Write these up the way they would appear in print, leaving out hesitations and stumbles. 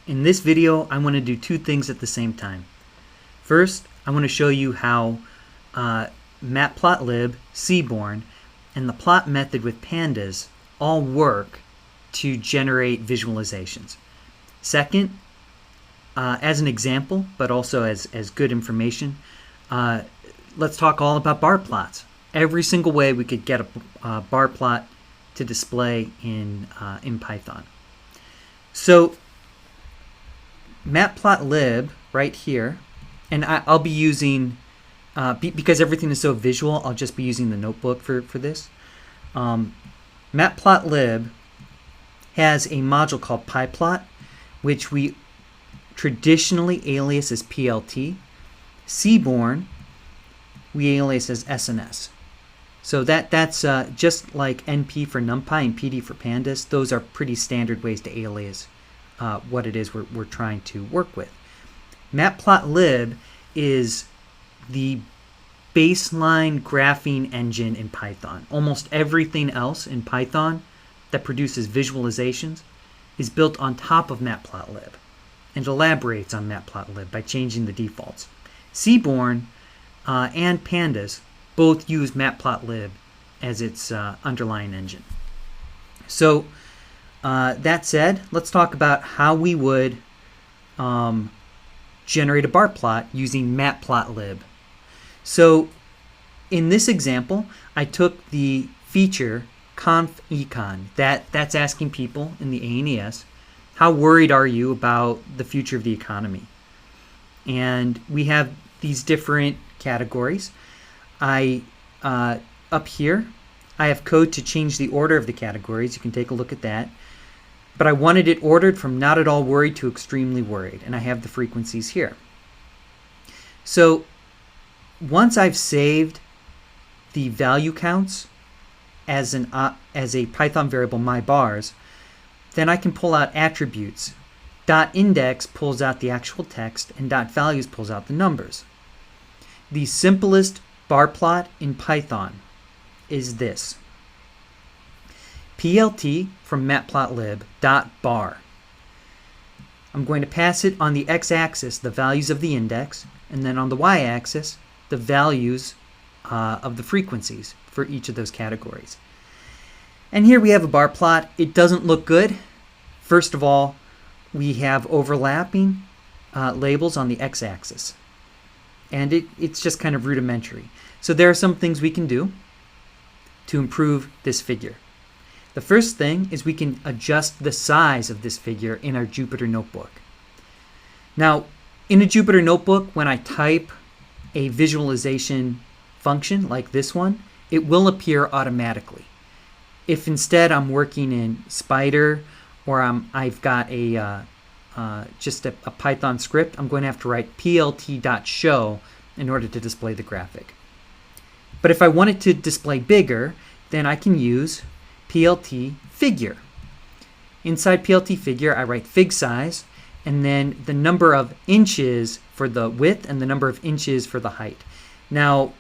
In this video, I want to do two things at the same time. First, I want to show you how Matplotlib, Seaborn, and the plot method with pandas all work to generate visualizations. Second, as an example, but also as good information, let's talk all about bar plots. Every single way we could get a bar plot to display in Python. So Matplotlib right here, and I'll be using, because everything is so visual, I'll just be using the notebook for this. Matplotlib has a module called pyplot, which we traditionally alias as PLT. Seaborn, we alias as SNS. So that's just like NP for NumPy and PD for pandas. Those are pretty standard ways to alias what it is we're trying to work with. Matplotlib is the baseline graphing engine in Python. Almost everything else in Python that produces visualizations is built on top of Matplotlib and elaborates on Matplotlib by changing the defaults. Seaborn and pandas both use Matplotlib as its underlying engine. So that said, let's talk about how we would generate a bar plot using Matplotlib. So in this example, I took the feature conf econ. That's asking people in the ANES, how worried are you about the future of the economy? And we have these different categories. Up here, I have code to change the order of the categories. You can take a look at that. But I wanted it ordered from not at all worried to extremely worried, and I have the frequencies here. So once I've saved the value counts as a Python variable myBars, then I can pull out attributes. .index pulls out the actual text, and .values pulls out the numbers. The simplest bar plot in Python is this. PLT from Matplotlib .bar. I'm going to pass it on the x-axis the values of the index, and then on the y-axis the values of the frequencies for each of those categories. And here we have a bar plot. It doesn't look good. First of all, we have overlapping labels on the x-axis, and it's just kind of rudimentary. So there are some things we can do to improve this figure. The first thing is we can adjust the size of this figure in our Jupyter Notebook. Now, in a Jupyter Notebook, when I type a visualization function like this one, it will appear automatically. If instead I'm working in Spider or I've got just a Python script, I'm going to have to write plt.show in order to display the graphic. But if I want it to display bigger, then I can use plt figure. Inside plt figure, I write fig size, and then the number of inches for the width and the number of inches for the height. Now,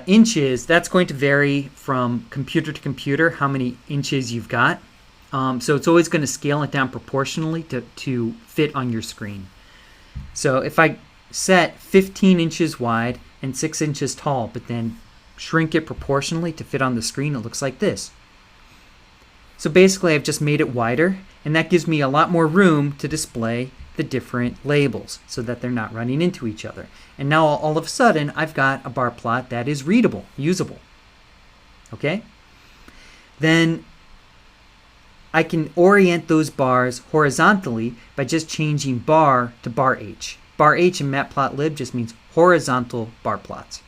inches, that's going to vary from computer to computer, how many inches you've got. So it's always going to scale it down proportionally to fit on your screen. So if I set 15 inches wide and 6 inches tall, but then shrink it proportionally to fit on the screen, it looks like this. So basically I've just made it wider, and that gives me a lot more room to display the different labels so that they're not running into each other. And now all of a sudden I've got a bar plot that is readable, usable. Okay? Then I can orient those bars horizontally by just changing bar to bar H. Bar H in Matplotlib just means horizontal bar plots.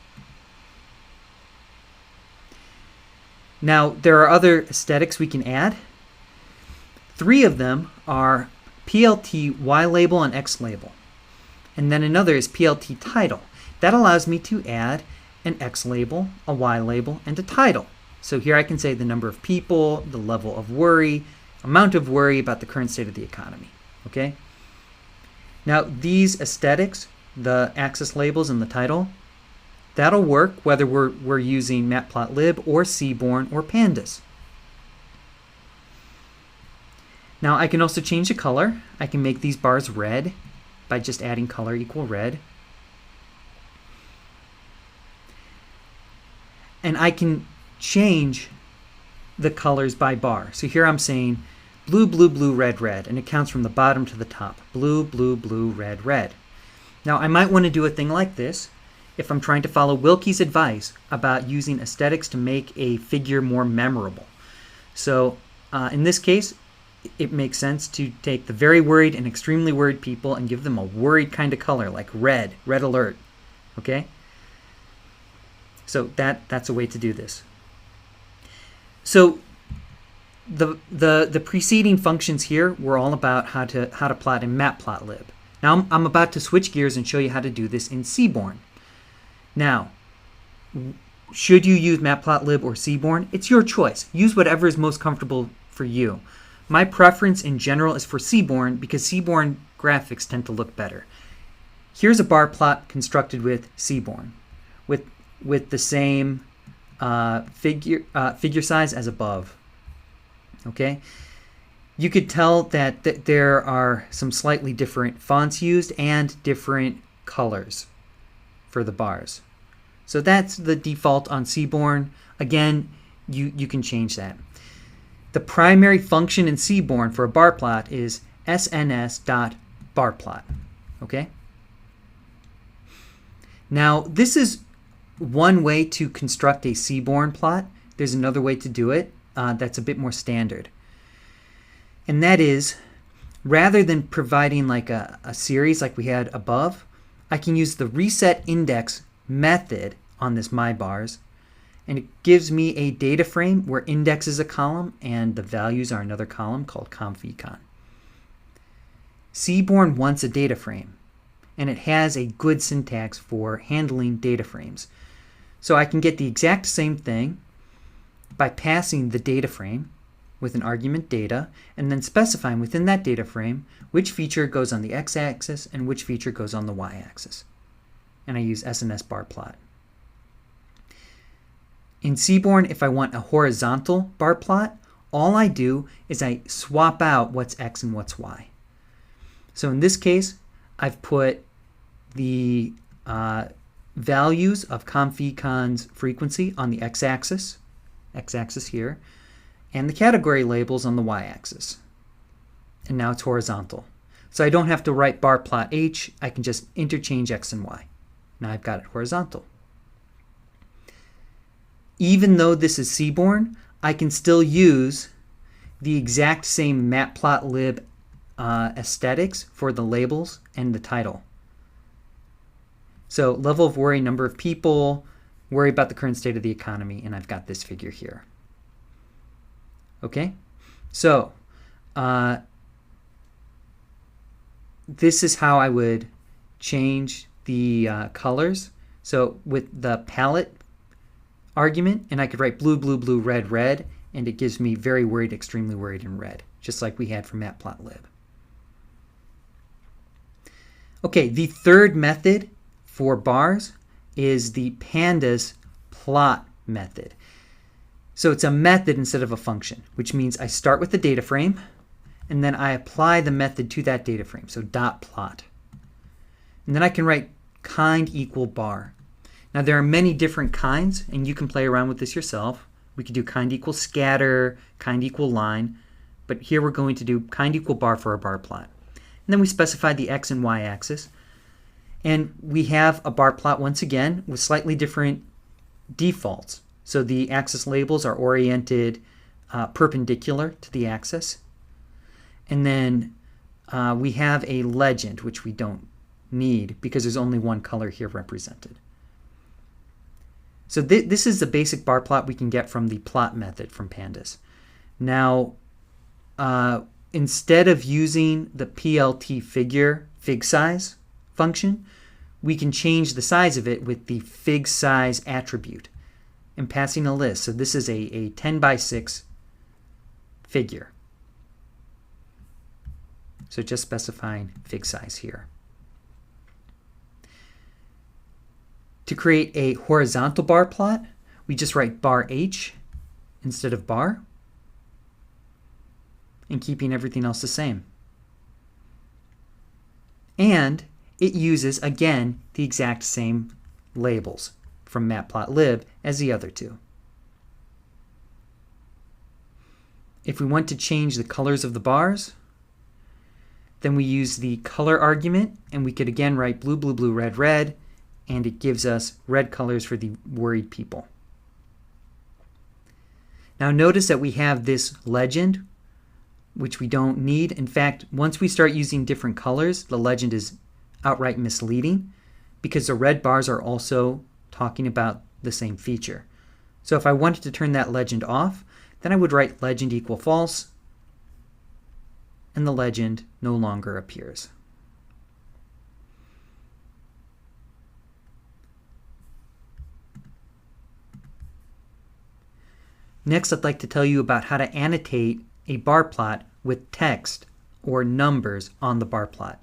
Now, there are other aesthetics we can add. 3 of them are PLT Y label and X label. And then another is PLT title. That allows me to add an X label, a Y label, and a title. So here I can say the number of people, the level of worry, amount of worry about the current state of the economy. Okay? Now, these aesthetics, the axis labels and the title, that'll work whether we're using Matplotlib or Seaborn or pandas. Now I can also change the color. I can make these bars red by just adding color equal red. And I can change the colors by bar. So here I'm saying blue, blue, blue, red, red, and it counts from the bottom to the top. Blue, blue, blue, red, red. Now I might want to do a thing like this if I'm trying to follow Wilkie's advice about using aesthetics to make a figure more memorable. So in this case, it makes sense to take the very worried and extremely worried people and give them a worried kind of color, like red, red alert. Okay? So that's a way to do this. So the preceding functions here were all about how to plot in Matplotlib. Now I'm about to switch gears and show you how to do this in Seaborn. Now, should you use Matplotlib or Seaborn? It's your choice. Use whatever is most comfortable for you. My preference in general is for Seaborn because Seaborn graphics tend to look better. Here's a bar plot constructed with Seaborn, with the same figure size as above. Okay, you could tell that there are some slightly different fonts used and different colors for the bars. So that's the default on Seaborn. Again, you can change that. The primary function in Seaborn for a bar plot is sns.barplot. Okay? Now, this is one way to construct a Seaborn plot. There's another way to do it that's a bit more standard. And that is, rather than providing like a series like we had above, I can use the reset index method on this mybars, and it gives me a data frame where index is a column and the values are another column called convecon. Seaborn wants a data frame, and it has a good syntax for handling data frames. So I can get the exact same thing by passing the data frame with an argument data, and then specifying within that data frame which feature goes on the x-axis and which feature goes on the y-axis. And I use SNS bar plot. In Seaborn, if I want a horizontal bar plot, all I do is I swap out what's x and what's y. So in this case, I've put the values of convecon's frequency on the x-axis here, and the category labels on the y-axis. And now it's horizontal. So I don't have to write bar plot h, I can just interchange x and y. Now I've got it horizontal. Even though this is Seaborn, I can still use the exact same Matplotlib aesthetics for the labels and the title. So level of worry, number of people, worry about the current state of the economy, and I've got this figure here. Okay, so this is how I would change the colors. So with the palette argument, and I could write blue, blue, blue, red, red, and it gives me very worried, extremely worried, and red, just like we had for Matplotlib. Okay, the third method for bars is the pandas plot method. So it's a method instead of a function, which means I start with the data frame, and then I apply the method to that data frame, so dot plot. And then I can write kind equal bar. Now there are many different kinds, and you can play around with this yourself. We could do kind equal scatter, kind equal line, but here we're going to do kind equal bar for our bar plot. And then we specify the x and y axis, and we have a bar plot once again with slightly different defaults. So the axis labels are oriented perpendicular to the axis. And then we have a legend, which we don't need because there's only one color here represented. So this is the basic bar plot we can get from the plot method from pandas. Now, instead of using the plt fig size function, we can change the size of it with the fig size attribute and passing a list. So this is a 10 by 6 figure. So just specifying fig size here. To create a horizontal bar plot, we just write bar h instead of bar. and keeping everything else the same. And it uses, again, the exact same labels from Matplotlib as the other two. If we want to change the colors of the bars, then we use the color argument, and we could again write blue, blue, blue, red, red, and it gives us red colors for the worried people. Now notice that we have this legend, which we don't need. In fact, once we start using different colors, the legend is outright misleading because the red bars are also talking about the same feature. So if I wanted to turn that legend off, then I would write legend equal false, and the legend no longer appears. Next, I'd like to tell you about how to annotate a bar plot with text or numbers on the bar plot.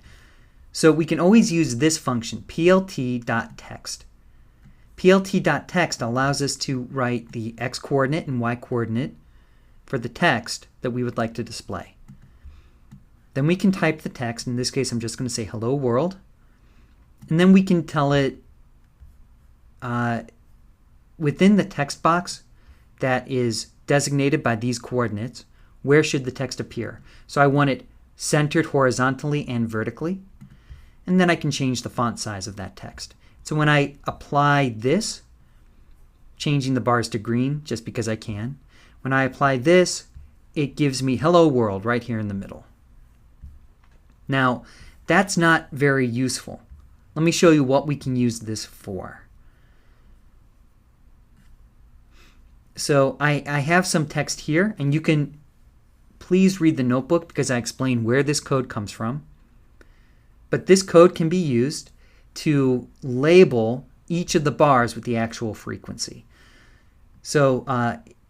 So we can always use this function, plt.text. plt.text allows us to write the x-coordinate and y-coordinate for the text that we would like to display. Then we can type the text. In this case, I'm just going to say hello world. And then we can tell it within the text box that is designated by these coordinates, where should the text appear? So I want it centered horizontally and vertically. And then I can change the font size of that text. So when I apply this, changing the bars to green just because I can, when I apply this, it gives me hello world right here in the middle. Now, that's not very useful. Let me show you what we can use this for. So I have some text here, and you can please read the notebook because I explain where this code comes from. But this code can be used to label each of the bars with the actual frequency. So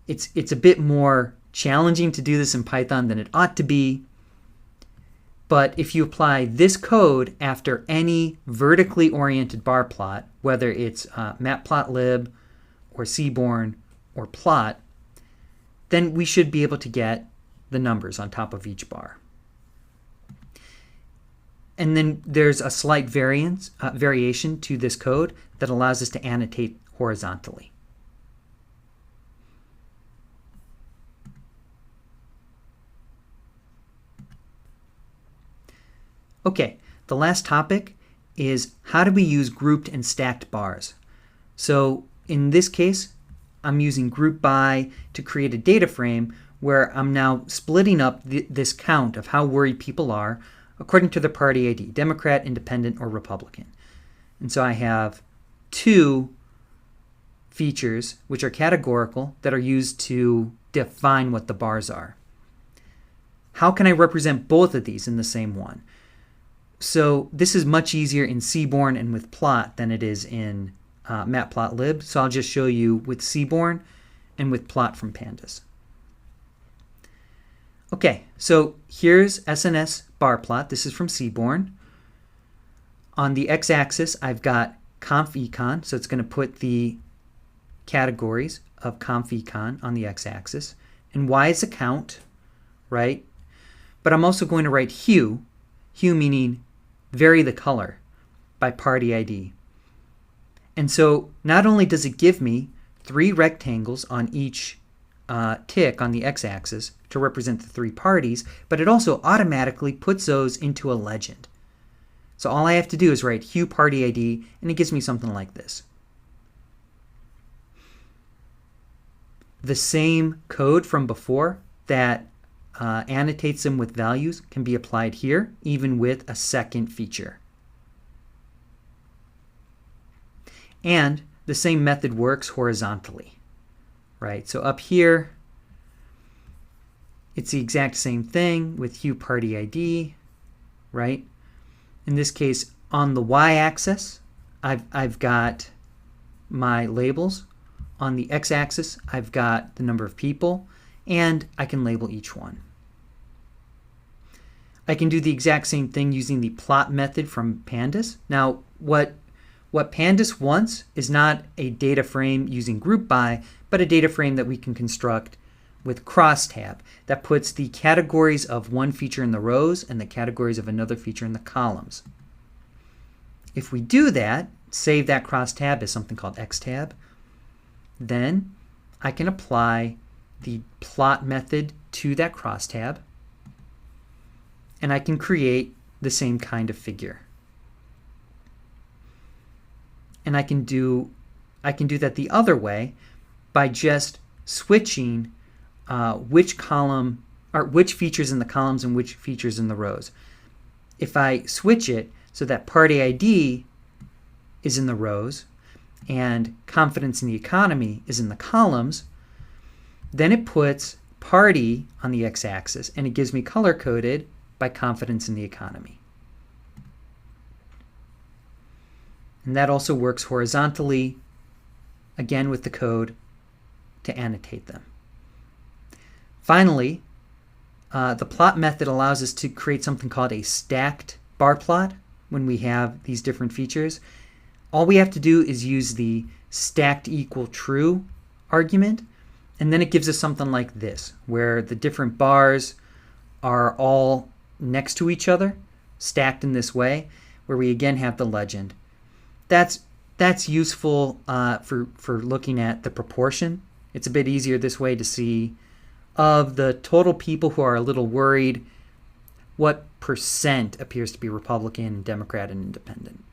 it's a bit more challenging to do this in Python than it ought to be. But if you apply this code after any vertically oriented bar plot, whether it's Matplotlib or Seaborn or plot, then we should be able to get the numbers on top of each bar. And then there's a slight variation to this code that allows us to annotate horizontally. Okay, the last topic is how do we use grouped and stacked bars. So in this case, I'm using group by to create a data frame where I'm now splitting up this count of how worried people are according to the party ID, Democrat, Independent, or Republican. And so I have two features which are categorical that are used to define what the bars are. How can I represent both of these in the same one? So this is much easier in Seaborn and with plot than it is in Matplotlib. So I'll just show you with Seaborn and with plot from pandas. Okay, so here's SNS bar plot. This is from Seaborn. On the x-axis, I've got conf-econ, so it's going to put the categories of conf-econ on the x-axis. And y is a count, right? But I'm also going to write hue meaning vary the color by party ID. And so not only does it give me 3 rectangles on each tick on the x-axis to represent the 3 parties, but it also automatically puts those into a legend. So all I have to do is write hue party ID, and it gives me something like this. The same code from before that annotates them with values can be applied here, even with a second feature. And the same method works horizontally, right? So up here, it's the exact same thing with hue party ID, right? In this case, on the y-axis, I've got my labels. On the x-axis, I've got the number of people, and I can label each one. I can do the exact same thing using the plot method from pandas. Now, what pandas wants is not a data frame using group by, but a data frame that we can construct with crosstab. That puts the categories of one feature in the rows and the categories of another feature in the columns. If we do that, save that crosstab as something called xtab, then I can apply the plot method to that crosstab, and I can create the same kind of figure. And I can do that the other way by just switching which column or which features in the columns and which features in the rows. If I switch it so that party ID is in the rows and confidence in the economy is in the columns, then it puts party on the x-axis and it gives me color-coded by confidence in the economy. And that also works horizontally, again with the code, to annotate them. Finally, the plot method allows us to create something called a stacked bar plot when we have these different features. All we have to do is use the stacked equal true argument, and then it gives us something like this, where the different bars are all next to each other, stacked in this way, where we again have the legend. That's useful for looking at the proportion. It's a bit easier this way to see of the total people who are a little worried, what percent appears to be Republican, Democrat, and Independent.